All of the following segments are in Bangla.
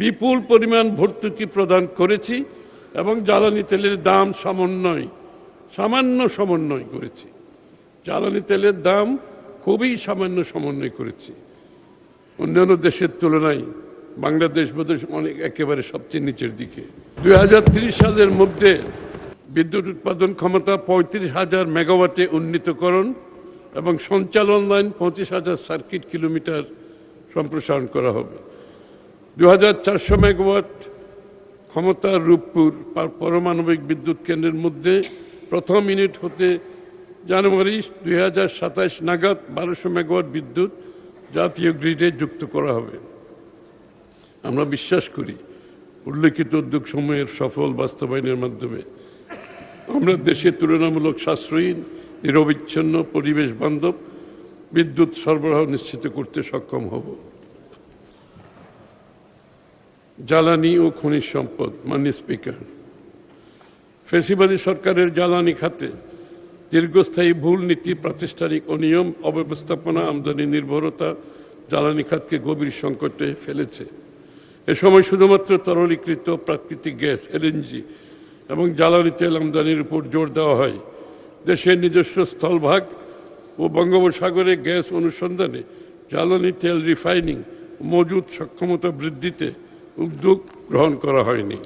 বিপুল পরিমাণ ভর্তুকি প্রদান করেছি এবং জ্বালানি তেলের দাম সামান্য সমন্বয় করেছি। জ্বালানি তেলের দাম খুবই সামান্য সমন্বয় করেছি। অন্যান্য দেশের তুলনায় বাংলাদেশ বোধহয় অনেক একেবারে সবচেয়ে নিচের দিকে। 2030 সালের মধ্যে বিদ্যুৎ উৎপাদন ক্ষমতা 35,000 মেগাওয়াটে উন্নীতকরণ এবং সঞ্চালন লাইন 25,000 সার্কিট কিলোমিটার সম্প্রসারণ করা হবে। 2,400 মেগাওয়াট ক্ষমতার রূপপুর পারমাণবিক বিদ্যুৎ কেন্দ্রের মধ্যে প্রথম ইউনিট হতে জানুয়ারি 2027 নাগাদ 1200 মেগাওয়াট বিদ্যুৎ জাতীয় গ্রিডে যুক্ত করা হবে। আমরা বিশ্বাস করি উল্লেখিত উদ্যোগসমূহের সফল বাস্তবায়নের মাধ্যমে আমরা দেশে তুলনামূলক সাশ্রয়ী, নিরবিচ্ছিন্ন, পরিবেশ বান্ধব বিদ্যুৎ সরবরাহ নিশ্চিত করতে সক্ষম হব। জ্বালানি ও খনিজ সম্পদ। মাননীয় স্পিকার, ফ্যাসিবাদী সরকারের জ্বালানি খাতে দীর্ঘস্থায়ী ভুল নীতি, প্রাতিষ্ঠানিক অনিয়ম, অব্যবস্থাপনা, আমদানি নির্ভরতা জ্বালানি খাতকে গভীর সংকটে ফেলেছে। এ সময় শুধুমাত্র তরলীকৃত প্রাকৃতিক গ্যাস এলএনজি এবং জ্বালানি তেল আমদানির উপর জোর দেওয়া হয়। দেশের নিজস্ব স্থলভাগ ও বঙ্গোপসাগরে গ্যাস অনুসন্ধানে জ্বালানি তেল রিফাইনিং মজুদ সক্ষমতা বৃদ্ধিতে উদ্যোগ গ্রহণ করা হয়নি।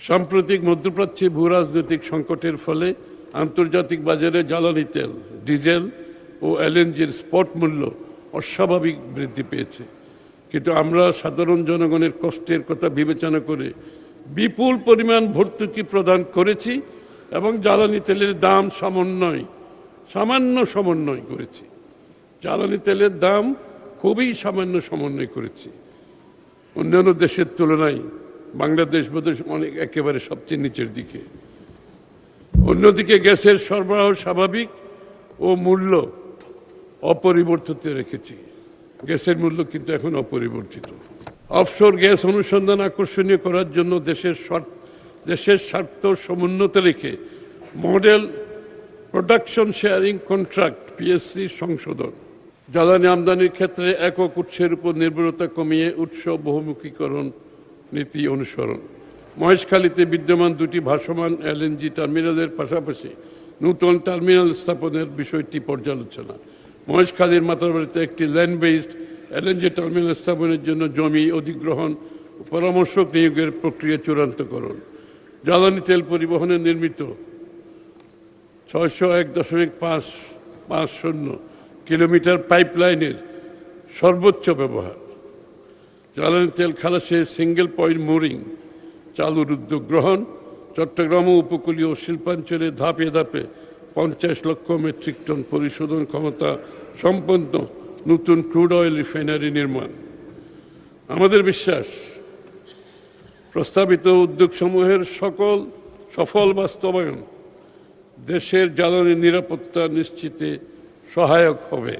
সাম্প্রতিক মধ্যপ্রাচ্যে ভূ রাজনৈতিক সংকটের ফলে আন্তর্জাতিক বাজারে জ্বালানি তেল, ডিজেল ও এলএনজির স্পট মূল্য অস্বাভাবিক বৃদ্ধি পেয়েছে। কিন্তু আমরা সাধারণ জনগণের কষ্টের কথা বিবেচনা করে বিপুল পরিমাণ ভর্তুকি প্রদান করেছি এবং জ্বালানি তেলের দাম সামান্য সমন্বয় করেছি। জ্বালানি তেলের দাম খুবই সামান্য সমন্বয় করেছি। অন্যান্য দেশের তুলনায় বাংলাদেশ বোধহয় অনেক একেবারে সবচেয়ে নিচের দিকে। অন্যদিকে গ্যাসের সরবরাহ স্বাভাবিক ও মূল্য অপরিবর্তিত রেখেছি। গ্যাসের মূল্য কিন্তু এখন অপরিবর্তিত। অফশোর গ্যাস অনুসন্ধান আকর্ষণীয় করার জন্য দেশের স্বার্থ সমুন্নত রেখে model production sharing contract PSC সংশোধন, জ্বালানি আমদানির ক্ষেত্রে একক উৎসের উপর নির্ভরতা কমিয়ে উৎস বহুমুখীকরণ নীতি অনুসরণ, মহেশখালীতে বিদ্যমান দুটি ভাসমান এলএনজি টার্মিনালের পাশাপাশি নতুন টার্মিনাল স্থাপনের বিষয়টি পর্যালোচনা, মহেশখালীর মাতারবাড়িতে একটি ল্যান্ড বেসড এলএনজি টার্মিনাল স্থাপনের জন্য জমি অধিগ্রহণ ও পরামর্শক নিয়োগের প্রক্রিয়া চূড়ান্তকরণ, জ্বালানি তেল পরিবহনে নির্মিত 601.550 কিলোমিটার পাইপলাইনের সর্বোচ্চ ব্যবহার, জ্বালানি তেল খালাসে সিঙ্গেল পয়েন্ট মোরিং চালুর উদ্যোগ গ্রহণ, চট্টগ্রাম উপকূলীয় শিল্পাঞ্চলে ধাপে ধাপে 50 লক্ষ মেট্রিক টন পরিশোধন ক্ষমতা সম্পন্ন নতুন ক্রুড অয়েল রিফাইনারি নির্মাণ। আমাদের বিশ্বাস প্রস্তাবিত উদ্যোগসমূহের সফল বাস্তবায়ন দেশের জ্বালানি নিরাপত্তা নিশ্চিতে সহায়ক হবে।